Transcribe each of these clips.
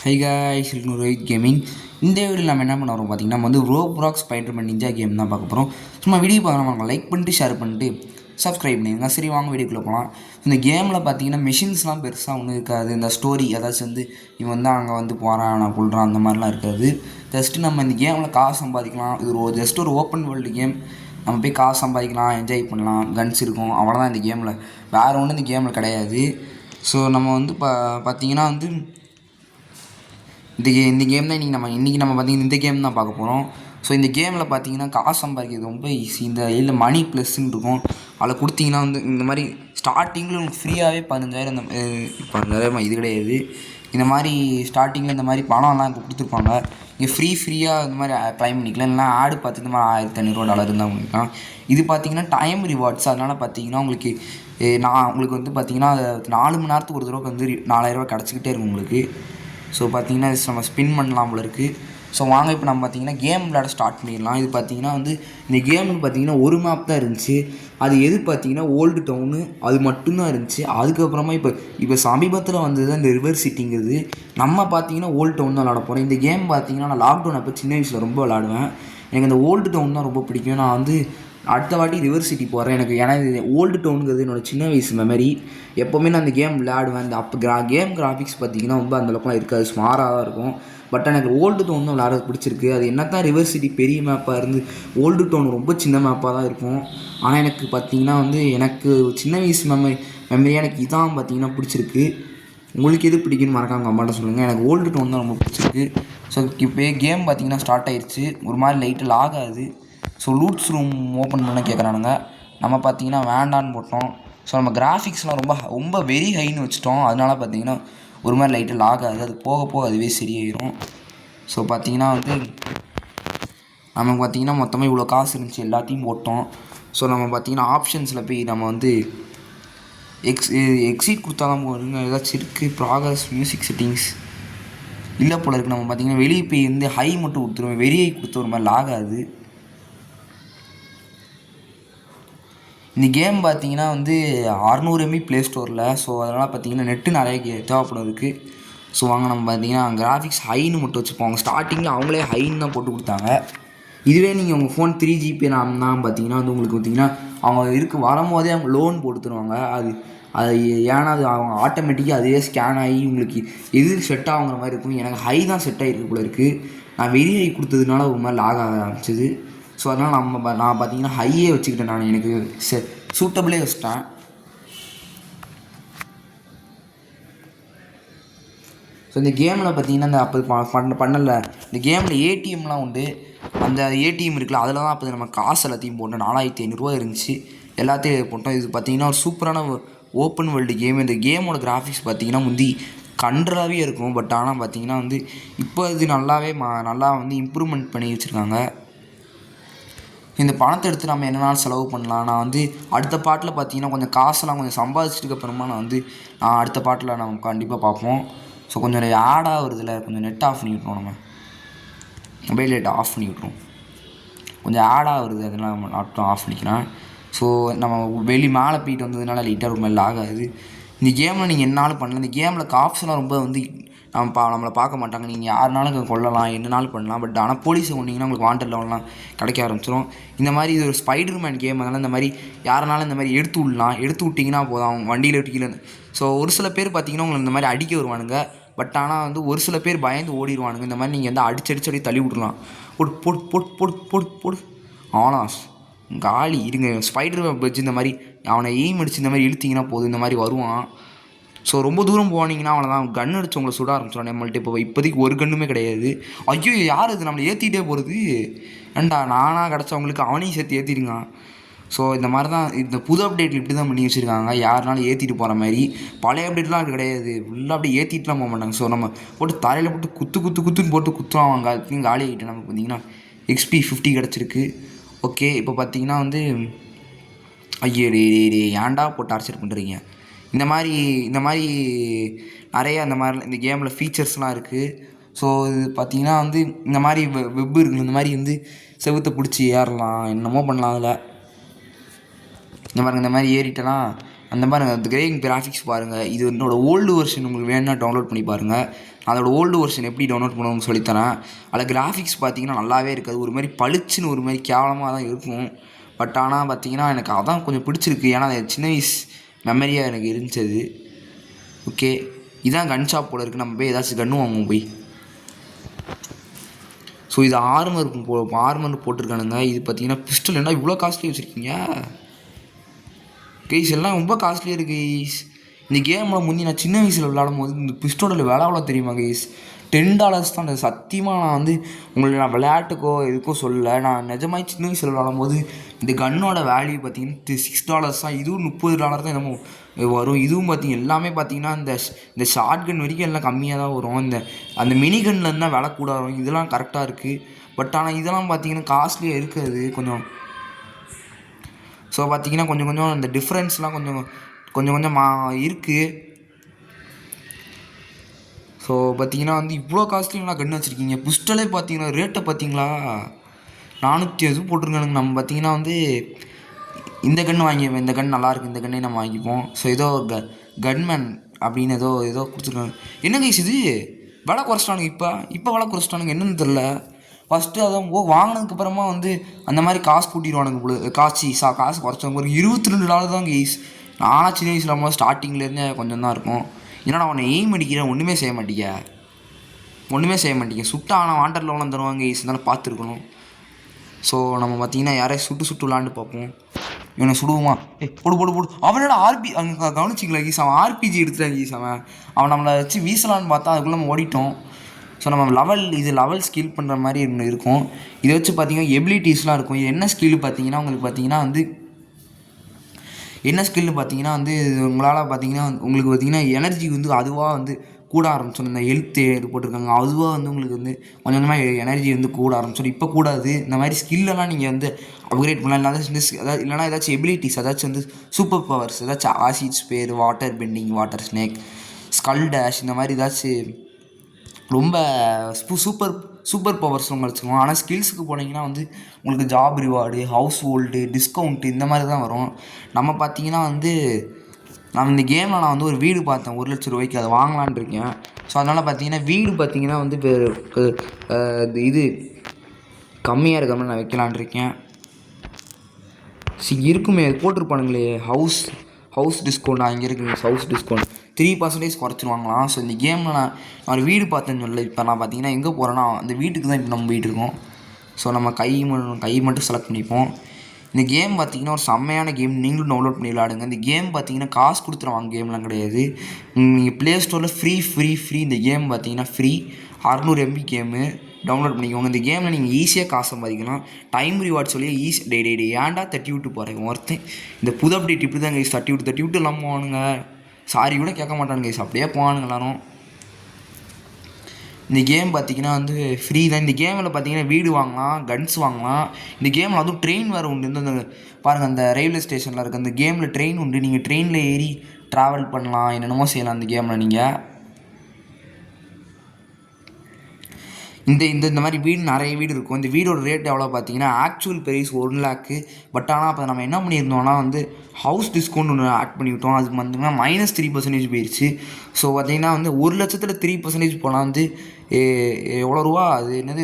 High guys, Rohit gaming. இந்த வீடியோவில் நம்ம என்ன பண்ண வரோம் பார்த்தீங்கன்னா, நம்ம வந்து ரோப்ராக்ஸ் ஸ்பைடர்மேன் நிஞ்சா கேம் தான் பார்க்க போகிறோம். சும்மா வீடியோ பார்க்குறவங்க லைக் பண்ணிட்டு ஷேர் பண்ணிட்டு சப்ஸ்கிரைப் பண்ணிடுங்க. சரி, வாங்க வீடியோக்குள்ளே போகலாம். இந்த கேமில் பார்த்தீங்கன்னா மிஷின்ஸ்லாம் பெருசாக ஒன்றும் இருக்காது. இந்த ஸ்டோரி ஏதாச்சும் வந்து இவன் வந்து அங்கே வந்து போகிறான், நான் கொள்கிறான், அந்த மாதிரிலாம் இருக்காது. ஜஸ்ட்டு நம்ம இந்த கேமில் காசு சம்பாதிக்கலாம். இது ஜஸ்ட் ஒரு ஓப்பன் வேர்ல்டு கேம். நம்ம போய் காசு சம்பாதிக்கலாம், என்ஜாய் பண்ணலாம், கன்ஸ் இருக்கும், அவ்வளோதான் இந்த கேமில். வேறு ஒன்றும் இந்த கேமில் கிடையாது. ஸோ நம்ம வந்து பார்த்தீங்கன்னா வந்து இந்த கேம் தான் இன்றைக்கி நம்ம பார்த்திங்கன்னா இந்த கேம் தான் பார்க்க போகிறோம். ஸோ இந்த கேமில் பார்த்தீங்கன்னா காசு சம்பாதிக்கிறது ரொம்ப ஈஸி. இந்த இல்லை மணி ப்ளஸ்ன்னு இருக்கும், அதில் கொடுத்தீங்கன்னா வந்து இந்த மாதிரி ஸ்டார்டிங்கில் உங்களுக்கு ஃப்ரீயாகவே 15,000 இந்த 15,000 இது கிடையாது. இந்த மாதிரி ஸ்டார்டிங்கில் இந்த மாதிரி பணம்லாம் இப்போ கொடுத்துருப்பாங்க. இங்கே ஃப்ரீயாக இந்த மாதிரி க்ளைம் பண்ணிக்கலாம். இல்லைனா ஆடு பார்த்து இந்த மாதிரி $1,500 இருந்தால் பண்ணிக்கலாம். இது பார்த்தீங்கன்னா டைம் ரிவார்ட்ஸ். அதனால் பார்த்தீங்கன்னா உங்களுக்கு உங்களுக்கு வந்து பார்த்தீங்கன்னா 4 மணி நேரத்துக்கு ஒரு தடவை வந்து 4,000 கிடச்சிக்கிட்டே இருக்கும் உங்களுக்கு. ஸோ பார்த்தீங்கன்னா நம்ம ஸ்பின் பண்ணலாம் போல இருக்குது. ஸோ வாங்க இப்போ நம்ம பார்த்தீங்கன்னா கேம் விளையாட ஸ்டார்ட் பண்ணிடலாம். இது பார்த்தீங்கன்னா வந்து இந்த கேமுக்கு பார்த்தீங்கன்னா ஒரு மேப் தான் இருந்துச்சு. அது எது பார்த்தீங்கன்னா ஓல்டு டவுனு, அது மட்டும்தான் இருந்துச்சு. அதுக்கப்புறமா இப்போ சமீபத்தில் வந்தது இந்த ரிவர் சிட்டிங்கிறது. நம்ம பார்த்தீங்கன்னா ஓல்டு டவுன் தான் விளாட போகிறோம். இந்த கேம் பார்த்தீங்கன்னா நான் லாக்டவுன் அப்போ சின்ன வயசில் ரொம்ப விளாடுவேன். எனக்கு இந்த ஓல்டு டவுன் தான் ரொம்ப பிடிக்கும். நான் வந்து அடுத்த வாட்டி ரிவர் சிட்டி போகிறேன். ஏன்னா இது ஓல்டு டவுனுங்கிறது என்னோடய சின்ன வயசு மெமரி. எப்போவுமே நான் அந்த கேம் விளையாடுவேன். இந்த கேம் கிராஃபிக்ஸ் பார்த்திங்கன்னா ரொம்ப அந்தளவுக்குலாம் இருக்காது, ஸ்மாராக தான் இருக்கும். பட் எனக்கு ஓல்டு டவுன் தான் விளையாட பிடிச்சிருக்கு. அது என்ன தான் ரிவர் சிட்டி பெரிய மேப்பாக இருந்து ஓல்டு டவுன் ரொம்ப சின்ன மேப்பாக தான் இருக்கும். ஆனால் எனக்கு பார்த்திங்கன்னா வந்து எனக்கு சின்ன வயசு மெமரியாக எனக்கு இதான் பார்த்திங்கன்னா பிடிச்சிருக்கு. உங்களுக்கு எது பிடிக்குன்னு மறக்காம கமெண்ட்டை சொல்லுங்கள். எனக்கு ஓல்டு டவுன் தான் ரொம்ப பிடிச்சிருக்கு. ஸோ இப்போ கேம் பார்த்திங்கன்னா ஸ்டார்ட் ஆயிடுச்சு. ஒரு மாதிரி லைட்டு லாக் ஆகுது. ஸோ லூட்ஸ் ரூம் ஓப்பன் பண்ண கேட்குறானுங்க. நம்ம பார்த்தீங்கன்னா வேண்டான்னு போட்டோம். ஸோ நம்ம கிராஃபிக்ஸ்லாம் ரொம்ப வெரி ஹைன்னு வச்சுட்டோம். அதனால பார்த்தீங்கன்னா ஒரு மாதிரி லைட்டு லாக் ஆகுது. அது போக போக அதுவே சரியாயிடும். ஸோ பார்த்தீங்கன்னா வந்து நமக்கு பார்த்தீங்கன்னா மொத்தமாக இவ்வளோ காசு இருந்துச்சு, எல்லாத்தையும் போட்டோம். ஸோ நம்ம பார்த்தீங்கன்னா ஆப்ஷன்ஸில் போய் நம்ம வந்து எக்ஸிட் கொடுத்தா தான் போடுங்க. ஏதாச்சும் இருக்குது ப்ராக்ரஸ், மியூசிக் செட்டிங்ஸ் இல்லை போல இருக்குது. நம்ம பார்த்தீங்கன்னா வெளியே போய் வந்து ஹை மட்டும் கொடுத்துருவோம். வெரி ஹை கொடுத்த ஒரு மாதிரி லாக் ஆகுது. இந்த கேம் பார்த்தீங்கன்னா வந்து 600 MB ப்ளே ஸ்டோரில். ஸோ அதனால் பார்த்தீங்கன்னா நெட்டு நிறைய தேவைப்படும் இருக்குது. ஸோ வாங்க நம்ம பார்த்தீங்கன்னா கிராஃபிக்ஸ் ஹைன்னு மட்டும் வச்சுப்போம். அவங்க ஸ்டார்டிங்கில் அவங்களே ஹைன்னு தான் போட்டு கொடுத்தாங்க. இதுவே நீங்கள் உங்கள் ஃபோன் 3GB RAM தான் பார்த்தீங்கன்னா வந்து உங்களுக்கு பார்த்தீங்கன்னா அவங்க வரும்போதே அவங்க லோன் போட்டு தருவாங்க. அது ஏன்னா அது அவங்க ஆட்டோமேட்டிக்காக அதுவே ஸ்கேன் ஆகி உங்களுக்கு எது செட் ஆகுங்கிற மாதிரி இருக்கும். எனக்கு ஹை தான் செட் ஆகிருக்கு போல இருக்குது. நான் வெரி ஹை கொடுத்ததுனால ஒரு மாதிரி லாக் ஆக ஆரம்பிச்சிது. ஸோ அதனால் நான் பார்த்தீங்கன்னா ஹையே வச்சுக்கிட்டேன். நான் எனக்கு சூட்டபிளே வச்சுட்டேன். ஸோ இந்த கேமில் பார்த்தீங்கன்னா இந்த அப்போ பண்ணலை. இந்த கேமில் ஏடிஎம்லாம் உண்டு. அந்த ஏடிஎம் இருக்குல்ல, அதில் தான் அப்போ நம்ம காசு எல்லாத்தையும் போட்டோம். 4,500 இருந்துச்சு, எல்லாத்தையும் போட்டோம். இது பார்த்தீங்கன்னா ஒரு சூப்பரான ஓப்பன் வேர்ல்டு கேம். இந்த கேமோட கிராஃபிக்ஸ் பார்த்தீங்கன்னா முந்தி கன்றாவே இருக்கும். பட் ஆனால் பார்த்தீங்கன்னா வந்து இப்போ இது நல்லா வந்து இம்ப்ரூவ்மெண்ட் பண்ணி வச்சுருக்காங்க. இந்த பணத்தை எடுத்து நம்ம என்னென்னாலும் செலவு பண்ணலாம். நான் வந்து அடுத்த பாட்டில் பார்த்தீங்கன்னா கொஞ்சம் காசெல்லாம் கொஞ்சம் சம்பாதிச்சதுக்கப்புறமா நான் அடுத்த பாட்டில் நம்ம கண்டிப்பாக பார்ப்போம். ஸோ கொஞ்சம் ஆடாக வருதில்ல, கொஞ்சம் நெட் ஆஃப் பண்ணி விட்ருவோம். நம்ம மொபைல் நெட் ஆஃப் பண்ணி விட்ருவோம். கொஞ்சம் ஆடாக வருது, அதெல்லாம் நம்ம மட்டும் ஆஃப் பண்ணிக்கலாம். ஸோ நம்ம மேலே போயிட்டு வந்ததுனால லைட்டாக ரொம்ப ஆகாது. இந்த கேமில் நீங்கள் என்னாலும் பண்ணலாம். இந்த கேமில் காப்ஸ்லாம் ரொம்ப வந்து நம்மளை பார்க்க மாட்டாங்க. நீங்கள் யாருனாலும் கொல்லலாம், என்னனாலும் பண்ணலாம். பட் ஆனால் போலீஸை கொண்டீங்கன்னா உங்களுக்கு வாண்டட் லெவல்லாம் கிடைக்க ஆரம்பிச்சிடும். இந்த மாதிரி இது ஒரு ஸ்பைடர்மேன் கேம். அதனால் இந்த மாதிரி யாருனாலும் இந்த மாதிரி எடுத்து விட்டிங்கன்னா போதும், அவங்க வண்டியில் கீழே. ஸோ ஒரு சில பேர் பார்த்தீங்கன்னா உங்களை இந்த மாதிரி அடிக்க வருவானுங்க. பட் ஆனால் வந்து ஒரு சில பேர் பயந்து ஓடிடுவானுங்க. இந்த மாதிரி நீங்கள் வந்து அடிச்சு தள்ளி விட்றலாம். போடு ஆனாஸ் காலி இருங்க. ஸ்பைடர் வச்சு இந்த மாதிரி அவனை எய்ம் அடிச்சு இந்த மாதிரி இழுத்திங்கன்னா போதும், இந்த மாதிரி வருவான். ஸோ ரொம்ப தூரம் போனீங்கன்னா அவனை தான் கன் அடிச்சு உங்களை சுட ஆரம்பிச்சிடும். நம்மள்ட்ட இப்போதைக்கு ஒரு கன்னுமே கிடையாது. ஐயோ, யார் இது நம்மளை ஏற்றிட்டே போகிறது? ஏண்டா நானாக கிடச்சவங்களுக்கு அவனையும் சேர்த்து ஏற்றிடுங்க. ஸோ இந்த மாதிரி தான் இந்த புது அப்டேட்டில் இப்படி தான் பண்ணி வச்சுருக்காங்க. யாருனாலும் ஏற்றிட்டு போகிற மாதிரி. பழைய அப்டேட்லாம் அது கிடையாது. ஃபுல்லாக அப்படியே ஏற்றிட்டுலாம் போக மாட்டாங்க. ஸோ நம்ம போட்டு தரையில் போட்டு குத்துன்னு போட்டு குத்துவாங்க. அதுக்கு காலி ஆகிட்டு நமக்கு பார்த்தீங்கன்னா XP 50 கிடச்சிருக்கு. ஓகே, இப்போ பார்த்தீங்கன்னா வந்து ஐயோ ஏன்டா போட்டு டார்ச்சர் பண்ணுறீங்க. இந்த மாதிரி நிறையா இந்த கேமில் ஃபீச்சர்ஸ்லாம் இருக்குது. ஸோ இது பார்த்திங்கன்னா வந்து இந்த மாதிரி வெப் இருக்குது. இந்த மாதிரி வந்து செவுத்தை பிடிச்சி ஏறலாம், என்னமோ பண்ணலாம். அதில் இந்த மாதிரி ஏறிட்டலாம் அந்த பாருங்கள் அந்த கிரேயிங் கிராஃபிக்ஸ் பாருங்கள். இது என்னோட ஓல்டு வெர்ஷன் உங்களுக்கு வேணும்னா டவுன்லோட் பண்ணி பாருங்கள். அதோட ஓல்டு வெர்ஷன் எப்படி டவுன்லோட் பண்ணணும்னு சொல்லித்தரேன். அதில் கிராஃபிக்ஸ் பார்த்தீங்கன்னா நல்லாவே இருக்காது, ஒரு மாதிரி பளிச்சுன்னு ஒரு மாதிரி கேவலமாக தான் இருக்கும். பட் ஆனால் பார்த்தீங்கன்னா எனக்கு அதான் கொஞ்சம் பிடிச்சிருக்கு, ஏன்னா அது சின்ன வயசு மெமரியாக எனக்கு இருந்துச்சு. ஓகே, இதான் கன் ஷாப் போல் இருக்குது. நம்ம போய் ஏதாச்சும் கன்று வாங்குவோம் போய். ஸோ இது ஆர்மர் போட்டிருக்கானுங்க. இது பார்த்தீங்கன்னா பிஸ்டல் என்ன இவ்வளோ காஸ்ட்லி வச்சுருக்கீங்க கைஸ்? எல்லாம் ரொம்ப காஸ்ட்லியாக இருக்குது கைஸ். இந்த கேமில் முந்தி நான் சின்ன வயசில் விளையாடும் போது இந்த பிஸ்டோட விலை எவ்வளோ தெரியுமா கைஸ்? $10 தான். சத்தியமாக நான் வந்து உங்களுக்கு நான் விளையாட்டுக்கோ எதுக்கோ சொல்லலை, நான் நிஜமாக சின்ன வயசில் விளையாடும் போது இந்த கன்னோட வேல்யூ பார்த்தீங்கன்னா $6 தான். இதுவும் $30 தான் என்னமோ வரும். இதுவும் பார்த்தீங்கன்னா எல்லாமே பார்த்தீங்கன்னா இந்த ஷார்ட் கன் வரைக்கும் எல்லாம் கம்மியாக தான் வரும். அந்த மினி கன்னில் இருந்தால் விலை கூட வரும். இதெல்லாம் கரெக்டாக இருக்குது. பட் ஆனால் இதெல்லாம் பார்த்தீங்கன்னா காஸ்ட்லியாக இருக்காது கொஞ்சம். ஸோ பார்த்தீங்கன்னா கொஞ்சம் அந்த டிஃப்ரென்ஸ்லாம் கொஞ்சம் இருக்குது. ஸோ பார்த்தீங்கன்னா வந்து இவ்வளோ காஸ்ட்லியாக கன்று வச்சுருக்கீங்க. பிஸ்டலே பார்த்தீங்கன்னா ரேட்டை பார்த்தீங்களா 400 போட்டிருக்கானுங்க. நம்ம பார்த்தீங்கன்னா வந்து இந்த கன்று வாங்கிப்போம், இந்த கன்று நல்லாயிருக்கு, இந்த கண்ணே நம்ம வாங்கிப்போம். ஸோ ஏதோ கன்மேன் அப்படின்னு ஏதோ கொடுத்துருக்காங்க. என்ன கைஸ் இது விலை குறைச்சிட்டானுங்க? இப்போ விலை குறைச்சிட்டானுங்க என்னன்னு தெரில. ஃபஸ்ட்டு அதான் வாங்கினதுக்கப்புறமா வந்து அந்த மாதிரி காசு கூட்டிடுவானுங்க காசு குறைச்சவங்க. ஒரு $22 தான் கைஸ். நானும் சின்ன வயசில் போது ஸ்டார்டிங்லேருந்தே கொஞ்சம் தான் இருக்கும். என்னடா அவனை எய்ம் அடிக்கிறேன், ஒன்றுமே செய்ய மாட்டீங்க. சுட்டா ஆனால் வாண்டரில் ஒன்று தருவாங்க கைஸ், இருந்தாலும் பார்த்துருக்கணும். ஸோ நம்ம பார்த்தீங்கன்னா யாரையும் சுட்டு விளாண்டு பார்ப்போம். இவனை சுடுவோமா? போடு. அவனோட அங்கே கவனிச்சிங்களா கைஸ்? அவன் ஆர்பிஜி எடுத்துட்டான் கைஸ். அவன் நம்மளை வச்சு வீசலான்னு பார்த்தா அதுக்குள்ளே நம்ம ஓடிட்டோம். ஸோ நம்ம லெவல் ஸ்கில் பண்ணுற மாதிரி இருக்கும். இதை வச்சு பார்த்தீங்கன்னா எபிலிட்டிஸ்லாம் இருக்கும். இது என்ன ஸ்கில் பார்த்தீங்கன்னா உங்களுக்கு பார்த்தீங்கன்னா உங்களால் பார்த்தீங்கன்னா எனர்ஜி வந்து அதுவாக வந்து கூட ஆரம்பிச்சோம். இந்த ஹெல்த் இது போட்டிருக்காங்க, அதுவாக வந்து உங்களுக்கு வந்து கொஞ்சம் கொஞ்சமாக எனர்ஜி வந்து கூட ஆரம்பிச்சோம். இப்போ கூடாது. இந்த மாதிரி ஸ்கில்லெல்லாம் நீங்கள் வந்து அப்கிரேட் பண்ணலாம். இல்லைனா ஏதாச்சும் எபிலிட்டிஸ், ஏதாச்சும் வந்து சூப்பர் பவர்ஸ், ஏதாச்சும் acid spray, water bending, water snake, skull dash, இந்த மாதிரி ஏதாச்சும் ரொம்ப சூப்பர் பவர்ஸ் உங்களுக்கு வச்சுக்கோங்க. ஆனால் ஸ்கில்ஸுக்கு போனீங்கன்னா வந்து உங்களுக்கு job reward, house hold, discount இந்த மாதிரி தான் வரும். நம்ம பார்த்தீங்கன்னா வந்து இந்த கேமில் நான் வந்து ஒரு வீடு பார்த்தேன் ₹1,00,000 அதை வாங்கலான் இருக்கேன். ஸோ அதனால் பார்த்தீங்கன்னா வீடு பார்த்தீங்கன்னா வந்து இது கம்மியாக இருக்கிற மாதிரி நான் வைக்கலான் இருக்கேன். இருக்குமே அது போட்டிருப்பானுங்களே ஹவுஸ் டிஸ்கவுண்ட். அங்கே இருக்குது ஹவுஸ் டிஸ்கவுண்ட் 3% குறைச்சிருவாங்களாம். ஸோ இந்த கேமில் நான் ஒரு வீடு பார்த்தேன்னு சொல்லலை. இப்போ நான் பார்த்தீங்கன்னா எங்கே போகிறேன்னா அந்த வீட்டுக்கு தான் இப்போ நம்ம போயிட்டு இருக்கோம். ஸோ நம்ம கை மட்டும் செலக்ட் பண்ணிப்போம். இந்த கேம் பார்த்தீங்கன்னா ஒரு செம்மையான கேம், நீங்களும் டவுன்லோட் பண்ணி விளாடுங்க. இந்த கேம் பார்த்தீங்கன்னா காசு கொடுத்துருவாங்க கேம்லாம் கிடையாது. நீங்கள் ப்ளே ஸ்டோரில் ஃப்ரீ இந்த கேம் பார்த்தீங்கன்னா ஃப்ரீ 600 MB கேமு டவுன்லோட் பண்ணிக்கோங்க. இந்த கேமில் நீங்கள் ஈஸியாக காசு சம்பாதிக்கலாம். டைம் ரிவார்ட் சொல்லி ஏன்டா தட்டி விட்டு போகிறேன் ஒருத்தன். இந்த புது அப்டேட் இப்படி தான் கைஸ், தட்டி விட்டு இல்லாமல் போவானுங்க. சாரி கூட கேட்க மாட்டானுங்க கைஸ், அப்படியே போவானுங்க எல்லாரும். இந்த கேம் பார்த்தீங்கன்னா வந்து ஃப்ரீ தான். இந்த கேமில் பார்த்தீங்கன்னா வீடு வாங்கலாம், கன்ஸ் வாங்கலாம். இந்த கேமில் அதுவும் ட்ரெயின் வேறு உண்டு. இந்த பாருங்கள் அந்த ரயில்வே ஸ்டேஷனில் இருக்க அந்த கேமில் ட்ரெயின் உண்டு. நீங்கள் ட்ரெயினில் ஏறி ட்ராவல் பண்ணலாம், என்னென்னமோ செய்யலாம் அந்த கேமில். நீங்கள் இந்த மாதிரி வீடு நிறைய வீடு இருக்கும். இந்த வீடோட ரேட் எவ்வளோ பார்த்தீங்கன்னா ஆக்சுவல் ப்ரைஸ் 1 lakh. பட் ஆனால் அப்போ நம்ம என்ன பண்ணியிருந்தோம்னா வந்து ஹவுஸ் டிஸ்கவுண்ட் ஒன்று ஆட் பண்ணிவிட்டோம். அதுக்கு பார்த்தீங்கன்னா -3% போயிடுச்சு. ஸோ பார்த்தீங்கன்னா வந்து 1,00,000 3% போனால் வந்து எவ்வளோ ரூபா அது என்னது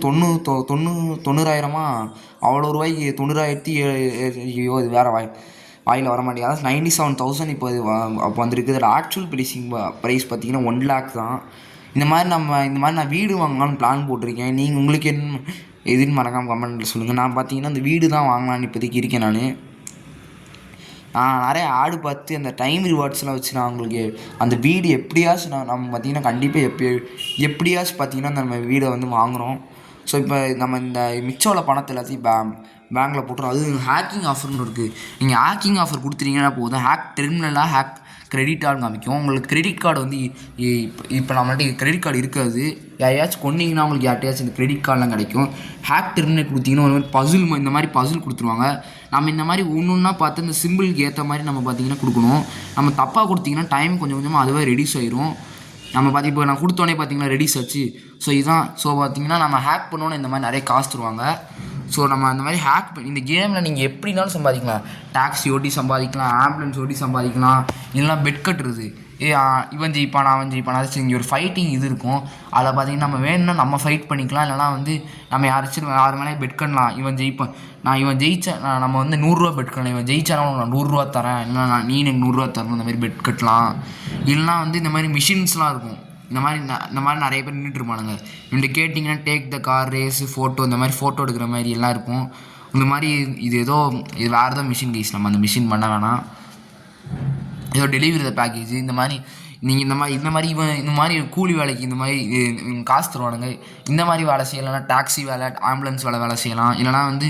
90,000 அவ்வளோ ரூபாய்க்கு 90,000 ஐயோ இது வேறு வாயில் வர மாட்டேங்குது. அதாவது 97,000 இப்போ அப்போ வந்துருக்கு. அதில் ஆக்சுவல் ப்ரைஸ் பார்த்தீங்கன்னா 1 lakh தான். இந்த மாதிரி நான் வீடு வாங்கலாம்னு பிளான் போட்டிருக்கேன். நீங்கள் உங்களுக்கு என்ன எதுன்னு மறக்காமல் கமெண்ட்டில் சொல்லுங்கள். நான் பார்த்தீங்கன்னா அந்த வீடு தான் வாங்கலான்னு இப்போதைக்கு இருக்கேன். நான் நிறைய ஆடு பார்த்து அந்த டைம் ரிவார்ட்ஸ்லாம் வச்சு நான் உங்களுக்கு அந்த வீடு எப்படியாச்சும் நம்ம பார்த்தீங்கன்னா கண்டிப்பாக எப்படியாச்சும் பார்த்தீங்கன்னா நம்ம வீடை வந்து வாங்குகிறோம். ஸோ இப்போ நம்ம இந்த மிச்சம் உள்ள பணத்தை எல்லாத்தையும் பேங்க்கில் போட்டுரும். அது ஹேக்கிங் ஆஃபர்னு இருக்குது. நீங்கள் ஹேக்கிங் ஆஃபர் கொடுத்துட்டீங்கன்னா போதும், ஹேக் கிரெடிட் கார்டு காமிக்கும். உங்களுக்கு கிரெடிட் கார்டு வந்து இப்போ நம்மள்ட்ட கிரெடிட் கார்டு இருக்காது. யாரையாச்சும் கொண்டீங்கன்னா உங்களுக்கு யார்ட்டையாச்சும் இந்த கிரெடிட் கார்டெலாம் கிடைக்கும். ஹேக் டெர்மினேட் கொடுத்தீங்கன்னா ஒரு மாதிரி இந்த மாதிரி பசில் கொடுத்துருவாங்க. நம்ம இந்த மாதிரி ஒன்றா பார்த்து இந்த சிம்பிளுக்கு ஏற்ற மாதிரி நம்ம பார்த்தீங்கன்னா கொடுக்கணும். நம்ம தப்பாக கொடுத்தீங்கன்னா டைம் கொஞ்சம் கொஞ்சமாக அதுவே ரெடியூஸ் ஆயிரும். நம்ம இப்போ நான் கொடுத்தோன்னே பார்த்தீங்கன்னா ரெடியூஸ் ஆச்சு. ஸோ இதுதான். ஸோ பார்த்தீங்கன்னா நம்ம ஹேக் பண்ணோன்னே இந்த மாதிரி நிறைய காசு தருவாங்க. ஸோ நம்ம அந்த மாதிரி ஹேக் பண்ணி இந்த கேமில் நீங்கள் எப்படினாலும் சம்பாதிக்கலாம். டாக்ஸி ஓட்டி சம்பாதிக்கலாம், ஆம்புலன்ஸ் ஓட்டி சம்பாதிக்கலாம், இல்லைனா பெட் கட்டுறது. இவன் ஜெயிப்பானா அவன் ஜெயிப்பானா அது இங்கே ஒரு ஃபைட்டிங் இது இருக்கும். அதில் பார்த்தீங்கன்னா நம்ம வேணும்னா நம்ம ஃபைட் பண்ணிக்கலாம், இல்லைனா வந்து நம்ம யார் மேலே பெட் பண்ணலாம். இவன் ஜெயிப்பான், இவன் ஜெயித்தேன் நம்ம வந்து 100 பெட் பண்ணலாம், இவன் ஜெயிச்சானா நான் 100 தரேன், இல்லைனா நீ எனக்கு 100 தரணும், இந்த மாதிரி பெட் கட்டலாம். இல்லைனா வந்து இந்த மாதிரி மிஷின்ஸ்லாம் இருக்கும். இந்த மாதிரி நிறைய பேர் நின்றுட்டுருப்பானுங்க. இவன்ட்டு கேட்டிங்கன்னா take the car race photo, இந்த மாதிரி ஃபோட்டோ எடுக்கிற மாதிரி எல்லாம் இருக்கும். இந்த மாதிரி இது வேறு ஏதோ மிஷின் கைஸ், நம்ம அந்த மிஷின் பண்ண வேணாம். ஏதோ டெலிவரி பேக்கேஜ் இந்த மாதிரி நீங்கள் இந்த மாதிரி கூலி வேலைக்கு இந்த மாதிரி காசு தருவானுங்க. இந்த மாதிரி வேலை செய்யலைன்னா டாக்ஸி வேலை, ஆம்புலன்ஸ் வேலை செய்யலாம். இல்லைனா வந்து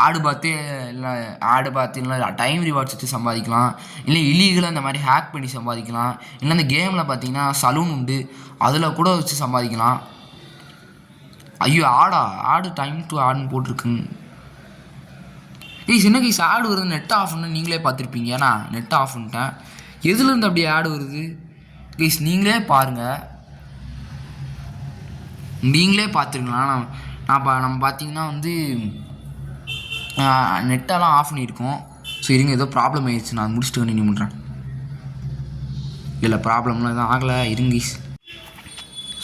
ஆடு பார்த்து இல்லைனா டைம் ரிவார்ட்ஸ் வச்சு சம்பாதிக்கலாம். இல்லை இல்லீகலாக இந்த மாதிரி ஹேக் பண்ணி சம்பாதிக்கலாம். இல்லை இந்த கேமில் பார்த்தீங்கன்னா சலூன் உண்டு, அதில் கூட வச்சு சம்பாதிக்கலாம். ஐயோ ஆடு டைம் டு ஆடுன்னு போட்டிருக்குங்க. சின்ன கைஸ் ஆடு வருது, நெட் ஆஃப் பண்ணு நீங்களே பார்த்துருப்பீங்க. ஏன்னா நெட் ஆஃப் பண்ணிட்டேன். எதுலேருந்து அப்படி ஆடு வருது ப்ளீஸ் நீங்களே பாருங்கள், நீங்களே பார்த்துருக்கலாம். நம்ம பார்த்தீங்கன்னா வந்து நெட்டெல்லாம் ஆஃப் பண்ணியிருக்கோம். ஸோ இருங்க, ஏதோ ப்ராப்ளம் ஆயிடுச்சு, நான் முடிச்சுட்டு கண்டினியூ பண்ணுறேன். இல்லை ப்ராப்ளம்லாம் எதுவும் ஆகலை, இருங்கீஸ்.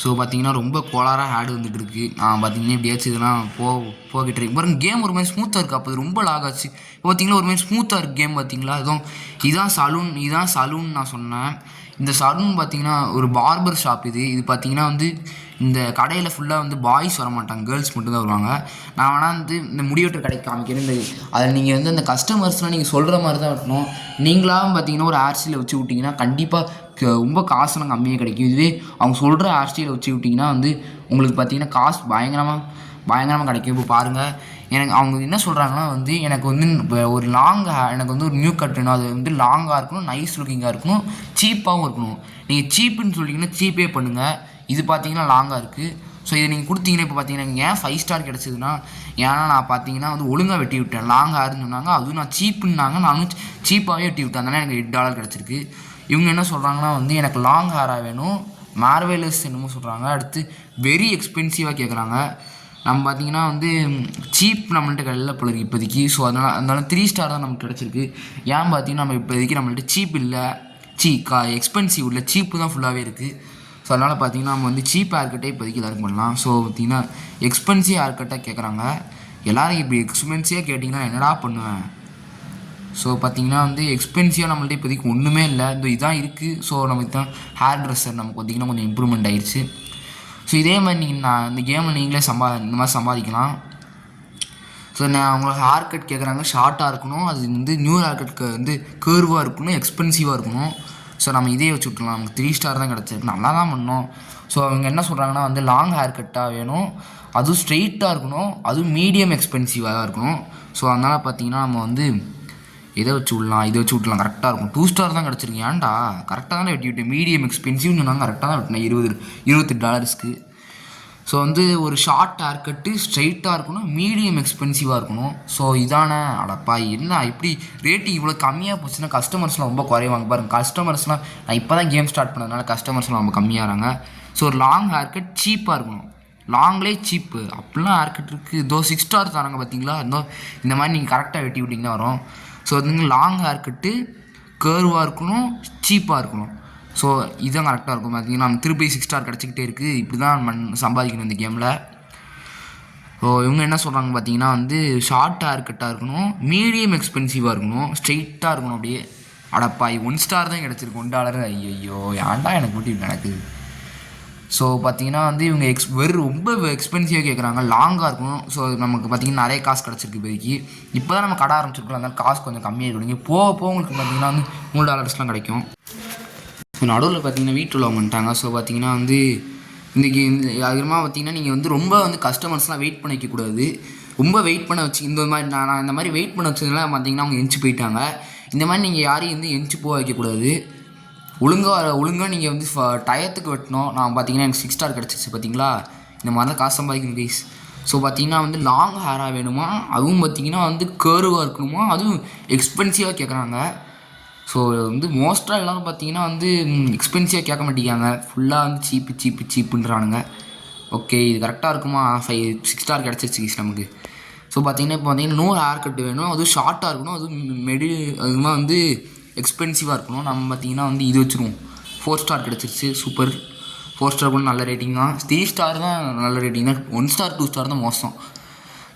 ஸோ பார்த்தீங்கன்னா ரொம்ப கோளாராக ஆடு வந்துட்டு இருக்குது. நான் பார்த்தீங்கன்னா எப்படியாச்சும் இதெல்லாம் போகிட்டு இருக்கு பாருங்க. கேம் ஒரு மாதிரி ஸ்மூத்தாக இருக்குது, அப்போ ரொம்ப லாக் ஆச்சு. இப்போ பார்த்தீங்கன்னா ஒரு மாதிரி ஸ்மூத்தாக இருக்குது கேம். பார்த்தீங்களா இதுதான் சலூன் நான் சொன்னேன். இந்த சலூன் பார்த்தீங்கன்னா ஒரு பார்பர் ஷாப். இது பார்த்தீங்கன்னா வந்து இந்த கடையில் ஃபுல்லாக வந்து பாய்ஸ் வர மாட்டாங்க, கேர்ள்ஸ் மட்டும்தான் வருவாங்க. நான் வேணால் வந்து இந்த முடிவெட்டுற கடைக்கு காமிக்கிறேன். அதில் நீங்கள் வந்து அந்த கஸ்டமர்ஸ்லாம் நீங்கள் சொல்கிற மாதிரி தான் வெட்டணும். நீங்களாகவும் பார்த்தீங்கன்னா ஒரு ஆர்சியில் வச்சு விட்டிங்கன்னா கண்டிப்பாக ரொம்ப காசுலாம் கம்மியாக கிடைக்கும். இதுவே அவங்க சொல்கிற ஆர்சியில் வச்சு விட்டிங்கன்னா வந்து உங்களுக்கு பார்த்தீங்கன்னா காசு பயங்கரமாக கிடைக்கும். இப்போ பாருங்கள், எனக்கு அவங்க என்ன சொல்கிறாங்கன்னா வந்து எனக்கு வந்து ஒரு எனக்கு வந்து ஒரு நியூ கட் வேணும். அது வந்து லாங்காக இருக்கணும், நைஸ் லுக்கிங்காக இருக்கணும், சீப்பாகவும் இருக்கணும். நீங்கள் சீப்புன்னு சொல்லிங்கன்னா சீப்பே பண்ணுங்கள். இது பார்த்தீங்கன்னா லாங்காக இருக்குது. ஸோ இதை நீங்கள் கொடுத்தீங்கன்னா இப்போ பார்த்தீங்கன்னா ஏன் 5 ஸ்டார் கிடச்சிதுன்னா, ஏன்னா நான் பார்த்தீங்கன்னா வந்து ஒழுங்காக வெட்டி விட்டேன். லாங்காக சொன்னாங்க, அதுவும் நான் சீப்புன்னாங்க, நானும் சீப்பாகவே வெட்டி விட்டேன். அதனால் எனக்கு $8 கிடச்சிருக்கு. இவங்க என்ன சொல்கிறாங்கன்னா வந்து எனக்கு லாங் ஹேராக வேணும், மார்வேலஸ் என்னமோ சொல்கிறாங்க. அடுத்து வெரி எக்ஸ்பென்சிவாக கேட்குறாங்க. நம்ம பார்த்தீங்கன்னா வந்து சீப் நம்மள்ட்ட கடையில் போல இப்போதைக்கு. ஸோ அதனால 3 ஸ்டார் தான் நமக்கு கிடச்சிருக்கு. ஏன் பார்த்தீங்கன்னா நம்ம இப்போதைக்கு நம்மள்ட்ட சீப் இல்லை, எக்ஸ்பென்சிவ் இல்லை, சீப்பு தான் ஃபுல்லாகவே இருக்குது. ஸோ அதனால் பார்த்தீங்கன்னா நம்ம வந்து சீப் ஹேர்கட்டே இப்போதைக்கு எல்லாருக்கும் பண்ணலாம். ஸோ பார்த்தீங்கன்னா எக்ஸ்பென்சிவ் ஹேர்கட்டாக கேட்குறாங்க. எல்லோரும் இப்படி எக்ஸ்பென்சிவாக கேட்டிங்கன்னா என்னடா பண்ணுவேன். ஸோ பார்த்தீங்கன்னா வந்து எக்ஸ்பென்சிவாக நம்மள்ட்ட இப்போதைக்கு ஒன்றுமே இல்லை, இதான் இருக்குது. ஸோ நமக்கு தான் ஹேர் ட்ரெஸ்ஸர் நமக்கு பார்த்திங்கன்னா கொஞ்சம் இம்ப்ரூவ்மெண்ட் ஆயிடுச்சு. ஸோ இதே மாதிரி இந்த கேமில் நீங்களே இந்த மாதிரி சம்பாதிக்கலாம். ஸோ நான் அவங்களுக்கு ஹேர் கட் கேட்குறாங்க, ஷார்ட்டாக இருக்கணும், அது வந்து நியூ ஹேர் கட் வந்து கேர்வாக இருக்கணும், எக்ஸ்பென்சிவாக இருக்கணும். ஸோ நம்ம இதே வச்சு விட்டுலாம். நமக்கு 3 ஸ்டார் தான் கிடச்சிருக்கு, நல்லா தான் பண்ணோம். ஸோ அவங்க என்ன சொல்கிறாங்கன்னா வந்து லாங் ஹேர் கட்டாக வேணும், அதுவும் ஸ்ட்ரெயிட்டாக இருக்கணும், அதுவும் மீடியம் எக்ஸ்பென்சிவாக தான் இருக்கணும். ஸோ அதனால் பார்த்தீங்கன்னா நம்ம வந்து இதை வச்சு விடலாம், கரெக்டாக இருக்கும். 2 ஸ்டார் தான் கிடச்சிருக்கு. ஏன்டா கரெக்டாக தானே வெட்டி விட்டேன், மீடியம் எக்ஸ்பென்சிவ்னு சொன்னாங்க, கரெக்டாக தான் வெட்டினேன் $28. ஸோ வந்து ஒரு ஷார்ட் ஹேர் கட்டு ஸ்ட்ரெயிட்டாக இருக்கணும், மீடியம் எக்ஸ்பென்சிவாக இருக்கணும். ஸோ இதானே அடப்பா என்ன இப்படி ரேட்டு இவ்வளோ கம்மியாக போச்சுன்னா கஸ்டமர்ஸ்லாம் ரொம்ப குறைவாங்க பாருங்கள். கஸ்டமர்ஸ்லாம் நான் இப்போ தான் கேம் ஸ்டார்ட் பண்ணதுனால கஸ்டமர்ஸ்லாம் ரொம்ப கம்மியாகிறாங்க. ஸோ ஒரு லாங் ஹேர் கட் சீப்பாக இருக்கணும், லாங்லேயே சீப்பு அப்படிலாம் ஹேர் கட் இருக்குது. 6 ஸ்டார் தராங்க பார்த்தீங்களா, இந்த மாதிரி நீங்கள் கரெக்டாக வெட்டி விட்டிங்கன்னா வரும். ஸோ வந்து லாங் ஹேர் கட்டு கேர்வாக இருக்கணும், சீப்பாக இருக்கணும். ஸோ இதுதான் கரெக்டாக இருக்கும். பார்த்தீங்கன்னா நம்ம திருப்பி 6 ஸ்டார் கிடச்சிக்கிட்டே இருக்குது. இப்படி தான் சம்பாதிக்கணும் இந்த கேமில். ஸோ இவங்க என்ன சொல்கிறாங்க பார்த்தீங்கன்னா வந்து ஷார்ட் ஹேர் கட்டாக இருக்கணும், மீடியம் எக்ஸ்பென்சிவாக இருக்கணும், ஸ்ட்ரெயிட்டாக இருக்கணும். அப்படியே அடப்பாய் 1 ஸ்டார் தான் கிடச்சிருக்கு, $1. ஐயோ ஏன்டா எனக்கு மட்டும் நடக்குது. ஸோ பார்த்தீங்கன்னா வந்து இவங்க ரொம்ப எக்ஸ்பென்சிவாக கேட்குறாங்க, லாங்காக இருக்கணும். ஸோ நமக்கு பார்த்திங்கன்னா நிறைய காசு கிடச்சிருக்கு இப்போதைக்கு. இப்போ தான் நம்ம கடை ஆரம்பிச்சிருக்கலாம், அதனால் காசு கொஞ்சம் கம்மியாக கிடைக்கும். போக உங்களுக்கு பார்த்திங்கன்னா வந்து $3 கிடைக்கும். ஸோ நடுவில் பார்த்திங்கன்னா வீட்டில் வந்துட்டாங்க. ஸோ பார்த்திங்கன்னா வந்து இன்றைக்கி அதிகமாக பார்த்திங்கன்னா நீங்கள் வந்து ரொம்ப வந்து கஸ்டமர்ஸ்லாம் வெயிட் பண்ண வைக்கக்கூடாது. ரொம்ப வெயிட் பண்ண வச்சு இந்த மாதிரி நான் இந்த மாதிரி வெயிட் பண்ண வச்சதுனால பார்த்திங்கன்னா அவங்க எந்திச்சு போயிட்டாங்க. இந்த மாதிரி நீங்கள் யாரையும் வந்து எந்திச்சு போக வைக்கக்கூடாது. ஒழுங்காக நீங்கள் வந்து டயத்துக்கு வெட்டணும். நான் பார்த்தீங்கன்னா எனக்கு 6 ஸ்டார் கிடச்சிச்சு பார்த்தீங்களா. இந்த மாதிரி தான் காசு சம்பாதிக்கணும் கைஸ். ஸோ பார்த்தீங்கன்னா வந்து லாங் ஹேராக வேணுமா, அதுவும் பார்த்தீங்கன்னா வந்து கேர்வாக இருக்கணுமா, அதுவும் எக்ஸ்பென்சிவாக கேட்குறாங்க. ஸோ வந்து மோஸ்ட்டாக எல்லோரும் பார்த்தீங்கன்னா வந்து எக்ஸ்பென்சிவாக கேட்க மாட்டேங்காங்க, ஃபுல்லாக வந்து சீப்புன்றானுங்க. ஓகே இது கரெக்டாக இருக்குமா. 6 ஸ்டார் கிடச்சிருச்சு கைஸ் நமக்கு. ஸோ பார்த்தீங்கன்னா இப்போ பார்த்தீங்கன்னா இன்னொரு ஹேர் கட் வேணும், அதுவும் ஷார்ட்டாக இருக்கணும், அதுவும் அதுமாக வந்து எக்ஸ்பென்சிவாக இருக்கணும். நம்ம பார்த்தீங்கன்னா வந்து இது வச்சுருவோம். 4 ஸ்டார் கிடச்சிருச்சு, சூப்பர். 4 ஸ்டார் கூட நல்ல ரேட்டிங் தான். 3 ஸ்டார் தான் நல்ல ரேட்டிங் தான். 1 ஸ்டார் 2 ஸ்டார் தான் மோசம்.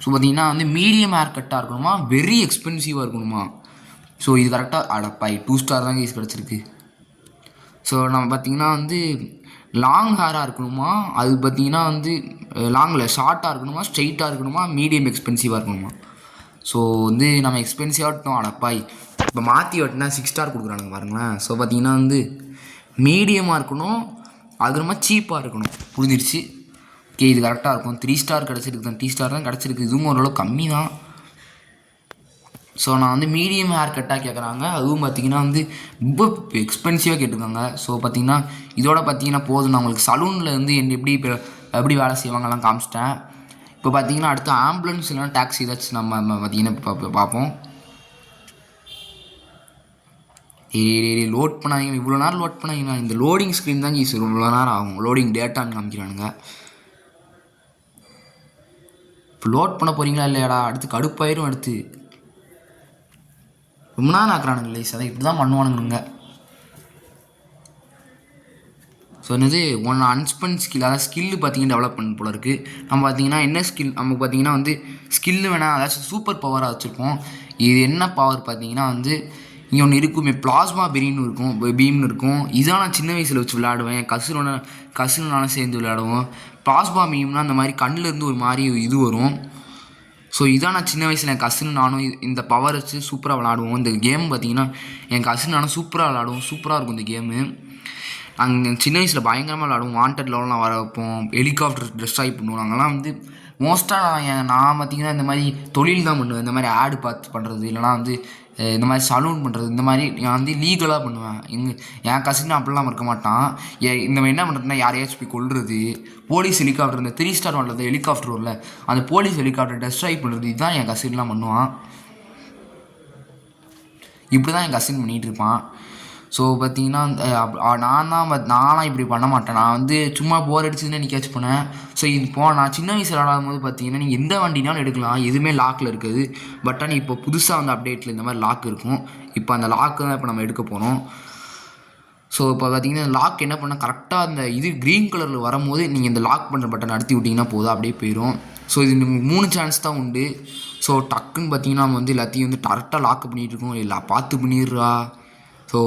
ஸோ பார்த்தீங்கன்னா வந்து மீடியம் ஹேர் கட்டாக இருக்கணுமா, வெரி எக்ஸ்பென்சிவாக இருக்கணுமா. ஸோ இது கரெக்டாக அடப்பாய் 2 ஸ்டார் தான் கைஸ் கிடச்சிருக்கு. ஸோ நம்ம பார்த்திங்கன்னா வந்து லாங் ஹேராக இருக்கணுமா, அது பார்த்திங்கன்னா வந்து லாங்கில் ஷார்ட்டாக இருக்கணுமா, ஸ்ட்ரெயிட்டாக இருக்கணுமா, மீடியம் எக்ஸ்பென்சிவாக இருக்கணுமா. ஸோ வந்து நம்ம எக்ஸ்பென்சிவாக வெட்டணும் அடப்பாய். இப்போ மாற்றி வெட்டினா 6 ஸ்டார் கொடுக்குறானுங்க பாருங்களேன். ஸோ பார்த்திங்கன்னா வந்து மீடியமாக இருக்கணும், அது ரொம்ப சீப்பாக இருக்கணும். புரிஞ்சிருச்சு. ஓகே இது கரெக்டாக இருக்கும். 3 ஸ்டார் கிடச்சிருக்கு தான், 3 ஸ்டார் தான் கிடச்சிருக்கு. இதுவும் ஓரளவு கம்மி தான். ஸோ நான் வந்து மீடியம் ஹேர் கட்டாக கேட்குறாங்க, அதுவும் பார்த்திங்கன்னா வந்து ரொம்ப எக்ஸ்பென்சிவாக கேட்டிருக்காங்க. ஸோ பார்த்திங்கன்னா இதோட பார்த்திங்கன்னா போதும். நான் உங்களுக்கு சலூனில் வந்து எப்படி வேலை செய்வாங்கலாம் காமிச்சிட்டேன். இப்போ பார்த்திங்கன்னா அடுத்து ஆம்புலன்ஸ் இல்லைனா டாக்ஸி ஏதாச்சும் நம்ம பார்த்திங்கன்னா பார்ப்போம். லோட் பண்ணாங்க, இவ்வளோ நேரம் லோட் பண்ணாங்க. இந்த லோடிங் ஸ்க்ரீன் தான் ஈஸி, இவ்வளோ நேரம் ஆகும். லோடிங் டேட்டான்னு காமிக்கிறானுங்க. இப்போ லோட் பண்ண போகிறீங்களா இல்லையாடா, அடுத்து கடுப்பாயிரும். அடுத்து ரொம்ப நேரம் ஆக்குறானுங்க லைஸ், அதை இப்படி தான் பண்ணுவானுங்க. ஸோ என்னது ஒன்று அன்ஸ்பென் ஸ்கில், அதாவது ஸ்கில்லு பார்த்திங்கன்னா டெவலப்மெண்ட் போல இருக்குது. நம்ம பார்த்திங்கன்னா என்ன ஸ்கில், நமக்கு பார்த்திங்கன்னா வந்து ஸ்கில்லு வேணால் அதாச்சும் சூப்பர் பவராக வச்சுருப்போம். இது என்ன பவர் பார்த்திங்கன்னா வந்து இங்கே ஒன்று இருக்குமே, பிளாஸ்மா பெரின்னு இருக்கும், பீம்னு இருக்கும். இதான் நான் சின்ன வயசில் வச்சு விளையாடுவேன். கசினாலும் சேர்ந்து விளையாடுவோம். பிளாஸ்மா பீம்னா அந்த மாதிரி கண்ணிலேருந்து ஒரு மாதிரி இது வரும். ஸோ இதான் நான் சின்ன வயசில் என் கசின் நானும் இந்த பவர் வச்சு சூப்பராக விளாடுவோம். இந்த கேம் பார்த்திங்கன்னா என் கசின் நானும் சூப்பராக விளாடுவோம். சூப்பராக இருக்கும் இந்த கேமு. நாங்கள் சின்ன வயசில் பயங்கரமாக விளாடுவோம். வாண்டட் லெவல்லாம் வர வைப்போம், ஹெலிகாப்டர் டெஸ்ட்ராய் பண்ணுவோம். நாங்கள்லாம் வந்து மோஸ்ட்டாக நான் பார்த்திங்கன்னா இந்த மாதிரி தொழில் தான் பண்ணுவேன். இந்த மாதிரி ஆடு பார்த்து பண்ணுறது, இல்லைனா வந்து இந்த மாதிரி சலூன் பண்ணுறது, இந்த மாதிரி நான் வந்து லீகலாக பண்ணுவேன். என் கசின் அப்படிலாம் இருக்க மாட்டான். இந்த மாதிரி என்ன பண்ணுறதுன்னா யாரையாச்சும் போய் கொள்வது, போலீஸ் ஹெலிகாப்டர், இந்த 3 ஸ்டார் பண்ணுறது ஹெலிகாப்டர் வரல, அந்த போலீஸ் ஹெலிகாப்டர் டெஸ்ட்ராய் பண்ணுறது, இதுதான் என் கசின்லாம் பண்ணுவான். இப்படி தான் என் கசின் பண்ணிகிட்டு இருப்பான். ஸோ பார்த்திங்கன்னா நான்லாம் இப்படி பண்ண மாட்டேன். நான் வந்து சும்மா போர் அடிச்சதுன்னு நிற்காச்சும் போனேன். ஸோ நான் சின்ன வயசில் விளாடும் போது பார்த்திங்கன்னா நீங்கள் எந்த வண்டினாலும் எடுக்கலாம், எதுவுமே லாக்கில் இருக்குது. பட் ஆனால் இப்போ புதுசாக வந்து அப்டேட்டில் இந்த மாதிரி லாக் இருக்கும். இப்போ அந்த லாக்கு தான் இப்போ நம்ம எடுக்க போகிறோம். ஸோ இப்போ பார்த்திங்கன்னா லாக் என்ன பண்ணால் கரெக்டாக அந்த இது க்ரீன் கலரில் வரும்போது நீங்கள் இந்த லாக் பண்ணுற பட்டன் அழுத்தி விட்டிங்கன்னா போதும், அப்படியே போயிடும். ஸோ இது 3 சான்ஸ் தான் உண்டு. ஸோ டக்குன்னு பார்த்திங்கன்னா நம்ம வந்து எல்லாத்தையும் வந்து கரெக்டாக லாக் பண்ணிகிட்டு இருக்கோம். இல்லை பார்த்து பண்ணிடுறா. ஸோ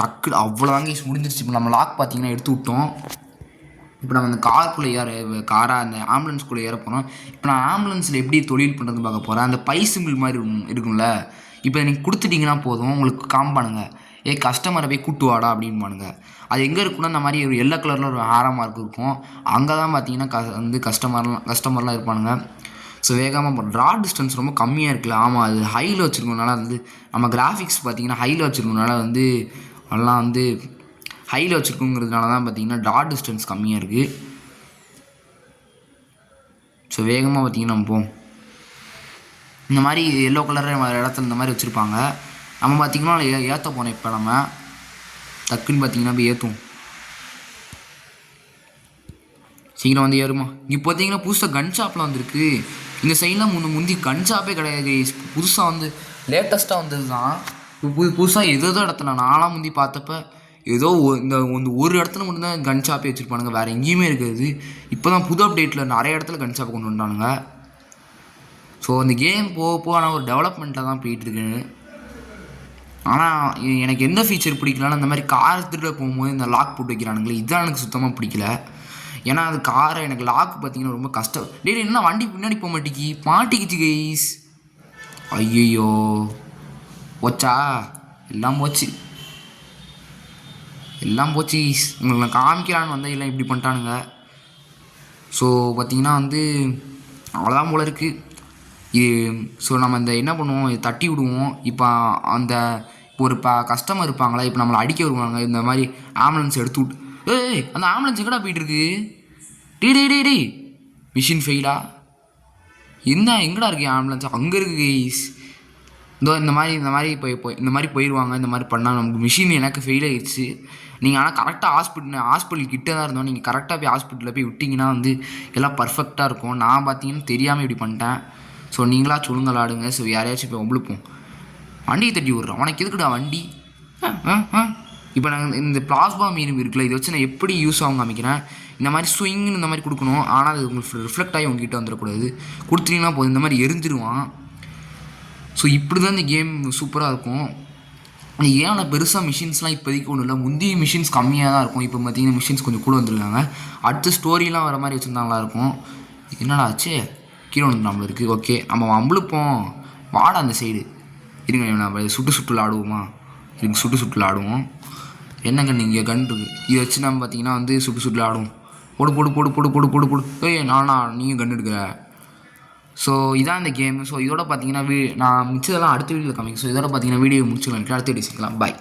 டக்கு அவ்வளோதாங்க முடிஞ்சிருச்சு. இப்போ நம்ம லாக் பார்த்திங்கன்னா எடுத்து விட்டோம். இப்போ நம்ம அந்த காருக்குள்ளே அந்த ஆம்புலன்ஸ்குள்ளே ஏற போகிறோம். இப்போ நான் ஆம்புலன்ஸில் எப்படி தொழில் பண்ணுறதுன்னு பார்க்க போகிறேன். அந்த பை சிம்பிள் மாதிரி இருக்கும்ல, இப்போ நீங்கள் கொடுத்துட்டிங்கன்னா போதும், உங்களுக்கு காமிப்பானுங்க, கஸ்டமரை போய் கூட்டு வாடா அப்படின்பானுங்க. அது எங்கே இருக்குன்னா இந்த மாதிரி ஒரு எல்லோ கலரில் ஒரு ஆரோ மார்க் இருக்கும். அங்கே தான் பார்த்தீங்கன்னா வந்து கஸ்டமர்லாம் இருப்பானுங்க. ஸோ வேகமாக ட்ரா டிஸ்டன்ஸ் ரொம்ப கம்மியாக இருக்குல்ல. ஆமாம், அது ஹையில் வச்சுருக்கனால வந்து நம்ம கிராஃபிக்ஸ் பார்த்திங்கன்னா ஹையில் வச்சுருக்கனால வந்து அதெல்லாம் வந்து ஹையில் வச்சுருக்கோங்கிறதுனால தான் பார்த்திங்கன்னா ட்ரா டிஸ்டன்ஸ் கம்மியாக இருக்குது. ஸோ வேகமாக பார்த்திங்கன்னா நம்ம போவோம். இந்த மாதிரி எல்லோ கலர் இடத்துல இந்த மாதிரி வச்சுருப்பாங்க. நம்ம பார்த்திங்கன்னா ஏற்ற போனோம். இப்போ நம்ம டக்குன்னு பார்த்திங்கன்னா போய் ஏற்றுவோம். சீக்கிரம் வந்து ஏறுமா. இங்கே பார்த்தீங்கன்னா புதுசாக கன் ஷாப்லாம் வந்துருக்கு. இந்த சைட்லாம் முந்தி கன் ஷாப்பே கிடையாது. புதுசாக வந்து லேட்டஸ்ட்டாக வந்தது தான். இப்போ புதுசாக ஏதோ இடத்துல நான்லாம் முந்தி பார்த்தப்ப ஏதோ இந்த ஒரு இடத்துல மட்டும்தான் கன் ஷாப்பே வச்சுருப்பானுங்க, வேறு எங்கேயுமே இருக்காது. இப்போ தான் புது அப்டேட்டில் நிறைய இடத்துல கன் ஷாப்பை கொண்டு வந்துட்டானுங்க. ஸோ அந்த கேம் போக ஆனால் ஒரு டெவலப்மெண்ட்டில் தான் போயிட்டுருக்கு. ஆனால் எனக்கு எந்த ஃபீச்சர் பிடிக்கலன்னா இந்த மாதிரி கார் எடுத்துகிட்டு போகும்போது இந்த லாக் போட்டு வைக்கிறானுங்களே, இதுதான் எனக்கு சுத்தமாக பிடிக்கல. ஏன்னா அது காரை எனக்கு லாக் பார்த்திங்கன்னா ரொம்ப கஷ்டம். என்ன வண்டி பின்னாடி போக மாட்டிக்கிச்சு கைஸ். ஐயோ போச்சா, எல்லாம் போச்சு கைஸ். உங்களுக்கு நான் காமிக்கலான்னு வந்தால் எல்லாம் இப்படி பண்ணிட்டானுங்க. ஸோ பார்த்திங்கன்னா வந்து அவ்வளோதான் போல இருக்குது இது. ஸோ நம்ம இந்த என்ன பண்ணுவோம், இதை தட்டி விடுவோம். இப்போ ஒரு கஸ்டமர் இருப்பாங்களா, இப்போ நம்மளை அடிக்க வருவாங்க. இந்த மாதிரி ஆம்புலன்ஸ் எடுத்து விட்டு அந்த ஆம்புலன்ஸ் எங்கடா போயிட்டுருக்கு. டே மிஷின் ஃபெயிலா எங்கடா இருக்கு ஆம்புலன்ஸ்? அங்கே இருக்குது கைஸ். இந்த மாதிரி போயிடுவாங்க. இந்த மாதிரி பண்ணால் நமக்கு மிஷின் எனக்கு ஃபெயில் ஆகிடுச்சு. நீங்கள் ஆனால் கரெக்டாக ஹாஸ்பிட்டல் கிட்டே தான் இருந்தோம். நீங்கள் கரெக்டாக போய் ஹாஸ்பிட்டலில் போய் விட்டிங்கன்னா வந்து எல்லாம் பர்ஃபெக்டாக இருக்கும். நான் பார்த்தீங்கன்னா தெரியாமல் இப்படி பண்ணிட்டேன். ஸோ நீங்களா சொல்லுங்க விளாடுங்க. ஸோ யாரையாச்சும் இப்போ ஒம்பளுப்போம். வண்டியை தட்டி விட்றான். உனக்கு எதுக்குடா வண்டி? இப்போ நாங்கள் இந்த பிளாஸ்மா மீன் இருக்குல்ல, இதை வச்சு நான் எப்படி யூஸ் ஆகும் காமிக்கிறேன். இந்த மாதிரி ஸ்விங்னு இந்த மாதிரி கொடுக்கணும். ஆனால் அது உங்களுக்கு ரிஃப்ளெக்ட் ஆகி உங்ககிட்ட வந்துடக்கூடாது. கொடுத்தீங்கன்னா போதும், இந்த மாதிரி எரிஞ்சிருவான். ஸோ இப்படி தான் இந்த கேம் சூப்பராக இருக்கும். ஏன்னா பெருசாக மிஷின்ஸ்லாம் இப்போதைக்கு ஒன்றும் இல்லை. முந்தைய மிஷின்ஸ் கம்மியாக தான் இருக்கும். இப்போ பார்த்தீங்கன்னா மிஷின்ஸ் கொஞ்சம் கூட வந்துருக்காங்க. அடுத்த ஸ்டோரிலாம் வர மாதிரி வச்சுருந்தாங்களா இருக்கும். என்னடா ஆச்சு? கீழே வந்து நம்மள இருக்குது. ஓகே, நம்ம அம்பளுப்போம். வாடா அந்த சைடு இருங்க. நம்ம சுட்டு விளாடுவோமா? இதுக்கு சுட்டு விளாடுவோம். என்னங்க நீங்கள் கன் இருக்குது, இதை வச்சு நம்ம பார்த்தீங்கன்னா வந்து சுட்டு விளாடுவோம். போடு போடு போடு போடு போடு போடு போடு. ஏய் நானா நீங்கள் கன் எடுக்கிற? ஸோ இதான் இந்த கேம். ஸோ இதோட பார்த்தீங்கன்னா நான் மிச்சதெல்லாம் அடுத்த வீடியோவில் காமிக்கும். ஸோ இதோட பார்த்தீங்கன்னா வீடியோ முடிச்சுக்கலாம். அடுத்த வீடியோ வச்சுக்கலாம். பாய்.